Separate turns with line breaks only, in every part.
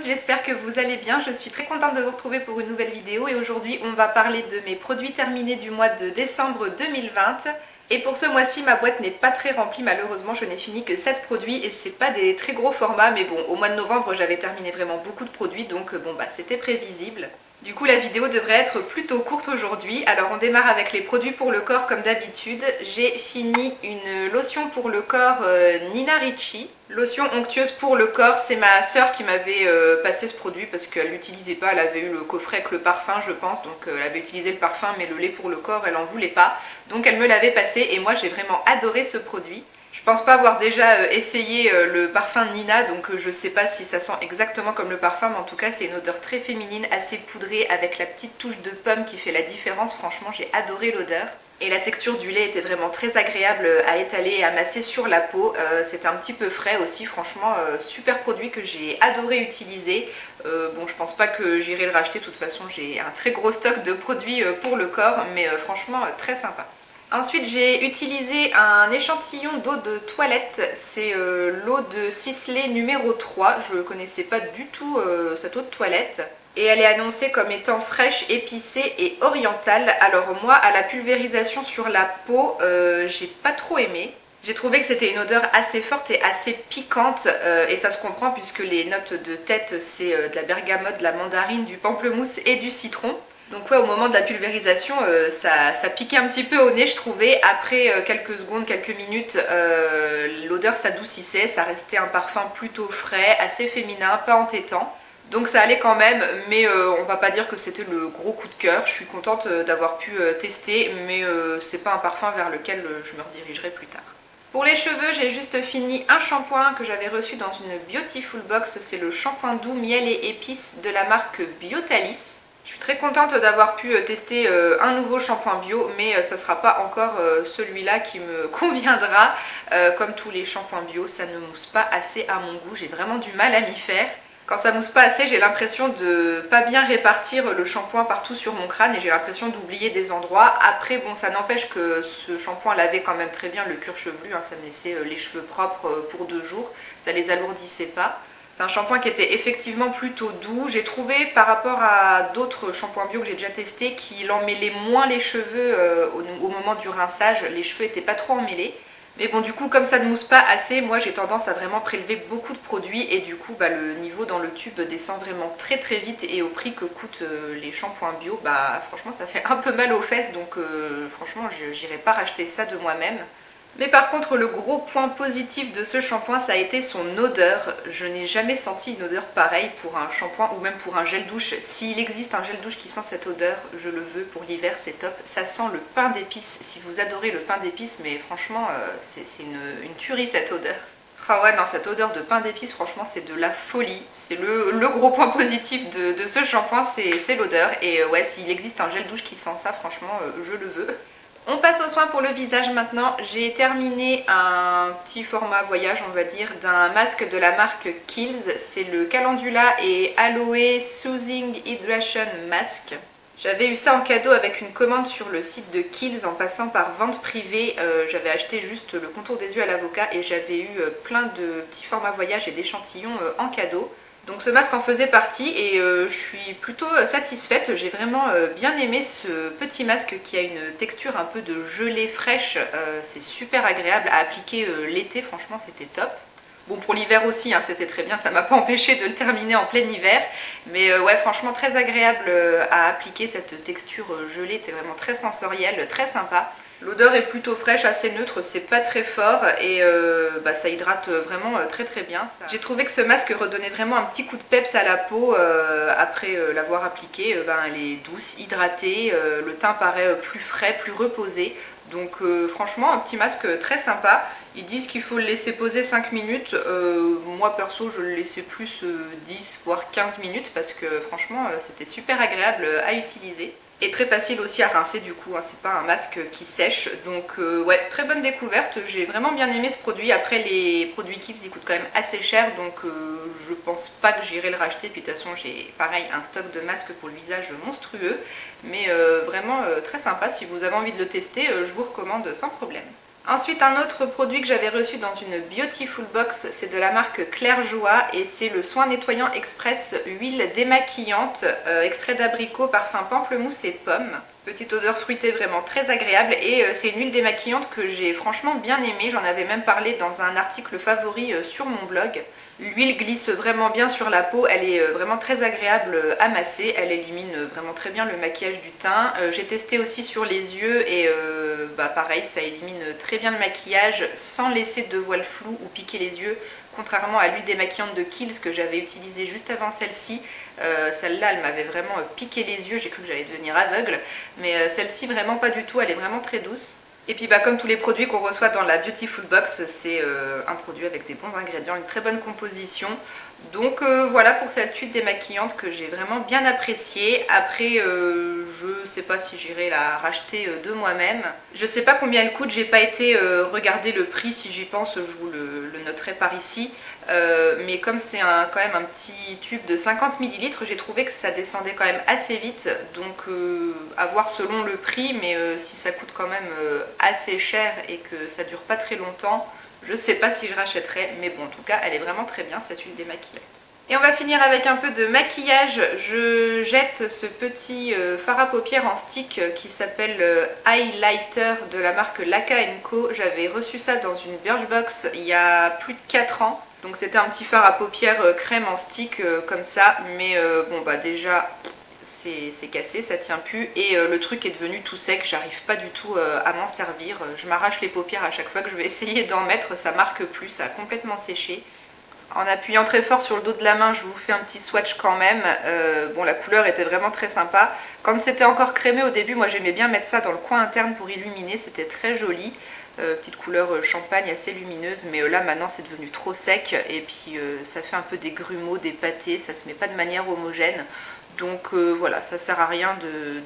j'espère que vous allez bien. Je suis très contente de vous retrouver pour une nouvelle vidéo et aujourd'hui on va parler de mes produits terminés du mois de décembre 2020. Et pour ce mois-ci, ma boîte n'est pas très remplie, malheureusement je n'ai fini que 7 produits et c'est pas des très gros formats, mais bon, au mois de novembre j'avais terminé vraiment beaucoup de produits, donc bon bah c'était prévisible. Du coup la vidéo devrait être plutôt courte aujourd'hui. Alors on démarre avec les produits pour le corps comme d'habitude. J'ai fini une lotion pour le corps Nina Ricci. Lotion onctueuse pour le corps, c'est ma soeur qui m'avait passé ce produit parce qu'elle l'utilisait pas, elle avait eu le coffret avec le parfum je pense, donc elle avait utilisé le parfum mais le lait pour le corps elle en voulait pas. Donc elle me l'avait passé et moi j'ai vraiment adoré ce produit. Je pense pas avoir déjà essayé le parfum de Nina, donc je sais pas si ça sent exactement comme le parfum, mais en tout cas c'est une odeur très féminine, assez poudrée, avec la petite touche de pomme qui fait la différence. Franchement j'ai adoré l'odeur. Et la texture du lait était vraiment très agréable à étaler et à masser sur la peau. C'était un petit peu frais aussi, franchement super produit que j'ai adoré utiliser. Bon, je pense pas que j'irai le racheter, de toute façon j'ai un très gros stock de produits pour le corps, mais franchement très sympa. Ensuite j'ai utilisé un échantillon d'eau de toilette, c'est l'eau de Sisley numéro 3, je ne connaissais pas du tout cette eau de toilette. Et elle est annoncée comme étant fraîche, épicée et orientale. Alors moi à la pulvérisation sur la peau, j'ai pas trop aimé. J'ai trouvé que c'était une odeur assez forte et assez piquante et ça se comprend puisque les notes de tête c'est de la bergamote, de la mandarine, du pamplemousse et du citron. Donc ouais, au moment de la pulvérisation, ça piquait un petit peu au nez je trouvais. Après quelques secondes, quelques minutes, l'odeur s'adoucissait, ça restait un parfum plutôt frais, assez féminin, pas entêtant. Donc ça allait quand même, mais on va pas dire que c'était le gros coup de cœur. Je suis contente d'avoir pu tester, mais c'est pas un parfum vers lequel je me redirigerai plus tard. Pour les cheveux, j'ai juste fini un shampoing que j'avais reçu dans une Beautiful Box. C'est le shampoing doux miel et épices de la marque Biotalis. Je suis très contente d'avoir pu tester un nouveau shampoing bio, mais ça ne sera pas encore celui-là qui me conviendra. Comme tous les shampoings bio, ça ne mousse pas assez à mon goût. J'ai vraiment du mal à m'y faire. Quand ça mousse pas assez, j'ai l'impression de pas bien répartir le shampoing partout sur mon crâne et j'ai l'impression d'oublier des endroits. Après bon, ça n'empêche que ce shampoing lavait quand même très bien le cuir chevelu, hein, ça me laissait les cheveux propres pour 2 jours, ça les alourdissait pas. C'est un shampoing qui était effectivement plutôt doux. J'ai trouvé par rapport à d'autres shampoings bio que j'ai déjà testés qu'il emmêlait moins les cheveux au moment du rinçage, les cheveux n'étaient pas trop emmêlés. Mais bon, du coup comme ça ne mousse pas assez, moi j'ai tendance à vraiment prélever beaucoup de produits et du coup bah, le niveau dans le tube descend vraiment très très vite et au prix que coûtent les shampoings bio, bah franchement ça fait un peu mal aux fesses, donc franchement j'irai pas racheter ça de moi-même. Mais par contre le gros point positif de ce shampoing ça a été son odeur. Je n'ai jamais senti une odeur pareille pour un shampoing ou même pour un gel douche. S'il existe un gel douche qui sent cette odeur, je le veux pour l'hiver, c'est top. Ça sent le pain d'épices, si vous adorez le pain d'épices, mais franchement c'est une tuerie cette odeur. Ah ouais non, cette odeur de pain d'épices franchement c'est de la folie. C'est le gros point positif de ce shampoing, c'est l'odeur. Et ouais, s'il existe un gel douche qui sent ça, franchement je le veux. On passe aux soins pour le visage maintenant. J'ai terminé un petit format voyage on va dire d'un masque de la marque Kiehl's. C'est le Calendula et Aloe Soothing Hydration Mask. J'avais eu ça en cadeau avec une commande sur le site de Kiehl's en passant par vente privée. J'avais acheté juste le contour des yeux à l'avocat et j'avais eu plein de petits formats voyage et d'échantillons en cadeau. Donc ce masque en faisait partie et je suis plutôt satisfaite. J'ai vraiment bien aimé ce petit masque qui a une texture un peu de gelée fraîche. C'est super agréable à appliquer l'été, franchement c'était top. Bon pour l'hiver aussi, hein, c'était très bien, ça m'a pas empêché de le terminer en plein hiver. Mais ouais franchement très agréable à appliquer, cette texture gelée était vraiment très sensorielle, très sympa. L'odeur est plutôt fraîche, assez neutre, c'est pas très fort et bah, ça hydrate vraiment très très bien. J'ai trouvé que ce masque redonnait vraiment un petit coup de peps à la peau après l'avoir appliqué. Ben, elle est douce, hydratée, le teint paraît plus frais, plus reposé. Donc franchement un petit masque très sympa. Ils disent qu'il faut le laisser poser 5 minutes. Moi perso je le laissais plus 10 voire 15 minutes parce que franchement c'était super agréable à utiliser. Et très facile aussi à rincer du coup, hein, c'est pas un masque qui sèche. Donc ouais, très bonne découverte, j'ai vraiment bien aimé ce produit. Après les produits Kiehl's ils coûtent quand même assez cher, donc je pense pas que j'irai le racheter. Puis de toute façon j'ai pareil un stock de masques pour le visage monstrueux. Mais vraiment très sympa, si vous avez envie de le tester, je vous recommande sans problème. Ensuite, un autre produit que j'avais reçu dans une Beautiful Box, c'est de la marque Claire Joie et c'est le soin nettoyant express huile démaquillante, extrait d'abricot, parfum pamplemousse et pomme. Petite odeur fruitée vraiment très agréable et c'est une huile démaquillante que j'ai franchement bien aimée, j'en avais même parlé dans un article favori sur mon blog. L'huile glisse vraiment bien sur la peau, elle est vraiment très agréable à masser, elle élimine vraiment très bien le maquillage du teint. J'ai testé aussi sur les yeux et pareil, ça élimine très bien le maquillage sans laisser de voile flou ou piquer les yeux, contrairement à l'huile démaquillante de Kiehl's que j'avais utilisée juste avant celle-ci. Celle-là, elle m'avait vraiment piqué les yeux, j'ai cru que j'allais devenir aveugle, mais celle-ci vraiment pas du tout, elle est vraiment très douce. Et puis comme tous les produits qu'on reçoit dans la Beautiful Box, c'est un produit avec des bons ingrédients, une très bonne composition. Donc voilà pour cette huile démaquillante que j'ai vraiment bien appréciée. Après je sais pas si j'irai la racheter de moi-même. Je sais pas combien elle coûte, j'ai pas été regarder le prix, si j'y pense je vous le noterai par ici. Mais comme c'est quand même un petit tube de 50 ml, j'ai trouvé que ça descendait quand même assez vite. Donc à voir selon le prix, mais si ça coûte quand même assez cher et que ça dure pas très longtemps, je sais pas si je rachèterai. Mais bon, en tout cas, elle est vraiment très bien cette huile démaquillante. Et on va finir avec un peu de maquillage. Je jette ce petit fard à paupières en stick qui s'appelle Highlighter de la marque Laka & Co. J'avais reçu ça dans une Birchbox il y a plus de 4 ans. Donc c'était un petit fard à paupières crème en stick comme ça. Mais déjà c'est cassé, ça tient plus. Et le truc est devenu tout sec, j'arrive pas du tout à m'en servir. Je m'arrache les paupières à chaque fois que je vais essayer d'en mettre, ça marque plus, ça a complètement séché. En appuyant très fort sur le dos de la main, je vous fais un petit swatch quand même. La couleur était vraiment très sympa. Quand c'était encore crémé au début, moi j'aimais bien mettre ça dans le coin interne pour illuminer, c'était très joli. Petite couleur champagne assez lumineuse, mais là maintenant c'est devenu trop sec et puis ça fait un peu des grumeaux, des pâtés, ça se met pas de manière homogène. Donc voilà, ça sert à rien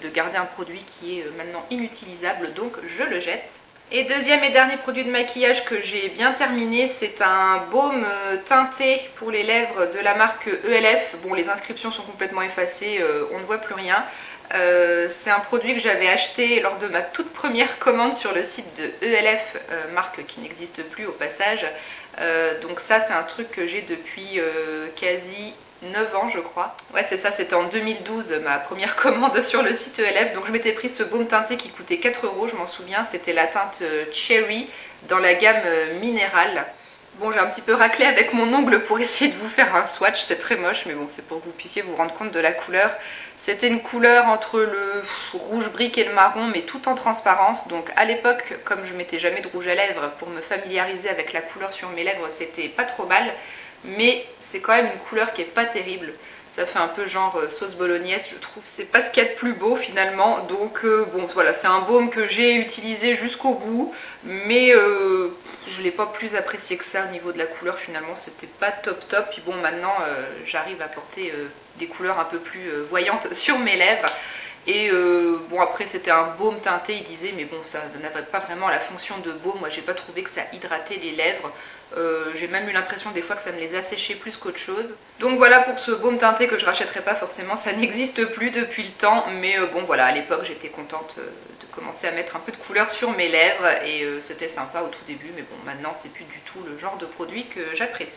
de garder un produit qui est maintenant inutilisable, donc je le jette. Et deuxième et dernier produit de maquillage que j'ai bien terminé, c'est un baume teinté pour les lèvres de la marque ELF. Bon, les inscriptions sont complètement effacées, on ne voit plus rien. C'est un produit que j'avais acheté lors de ma toute première commande sur le site de ELF, marque qui n'existe plus au passage. Donc ça, c'est un truc que j'ai depuis quasi 9 ans je crois. Ouais c'est ça, c'était en 2012 ma première commande sur le site ELF. Donc je m'étais pris ce baume teinté qui coûtait 4 €, je m'en souviens. C'était la teinte Cherry dans la gamme minérale. Bon, j'ai un petit peu raclé avec mon ongle pour essayer de vous faire un swatch, c'est très moche mais bon, c'est pour que vous puissiez vous rendre compte de la couleur. C'était une couleur entre le rouge brique et le marron, mais tout en transparence. Donc à l'époque, comme je mettais jamais de rouge à lèvres, pour me familiariser avec la couleur sur mes lèvres, c'était pas trop mal. Mais c'est quand même une couleur qui est pas terrible. Ça fait un peu genre sauce bolognaise, je trouve. C'est pas ce qu'il y a de plus beau finalement. Donc bon voilà, c'est un baume que j'ai utilisé jusqu'au bout. Mais je l'ai pas plus apprécié que ça au niveau de la couleur finalement. C'était pas top top. Puis bon, maintenant j'arrive à porter des couleurs un peu plus voyantes sur mes lèvres. Et bon, après c'était un baume teinté, il disait, mais bon, ça n'avait pas vraiment la fonction de baume. Moi j'ai pas trouvé que ça hydratait les lèvres. J'ai même eu l'impression des fois que ça me les asséchait plus qu'autre chose. Donc voilà pour ce baume teinté que je rachèterai pas forcément, ça n'existe plus depuis le temps. Mais bon voilà, à l'époque j'étais contente de commencer à mettre un peu de couleur sur mes lèvres. Et c'était sympa au tout début, mais bon maintenant c'est plus du tout le genre de produit que j'apprécie.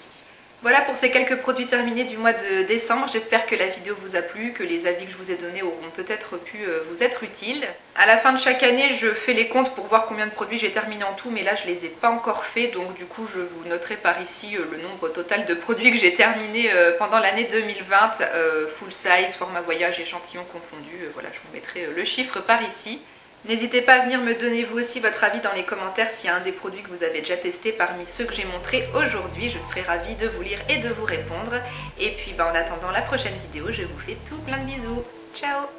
Voilà pour ces quelques produits terminés du mois de décembre. J'espère que la vidéo vous a plu, que les avis que je vous ai donnés auront peut-être pu vous être utiles. À la fin de chaque année, je fais les comptes pour voir combien de produits j'ai terminé en tout, mais là je les ai pas encore fait, donc du coup je vous noterai par ici le nombre total de produits que j'ai terminé pendant l'année 2020, full size, format voyage, échantillon confondu, voilà, je vous mettrai le chiffre par ici. N'hésitez pas à venir me donner vous aussi votre avis dans les commentaires s'il y a un des produits que vous avez déjà testé parmi ceux que j'ai montrés aujourd'hui. Je serai ravie de vous lire et de vous répondre. Et puis en attendant la prochaine vidéo, je vous fais tout plein de bisous. Ciao!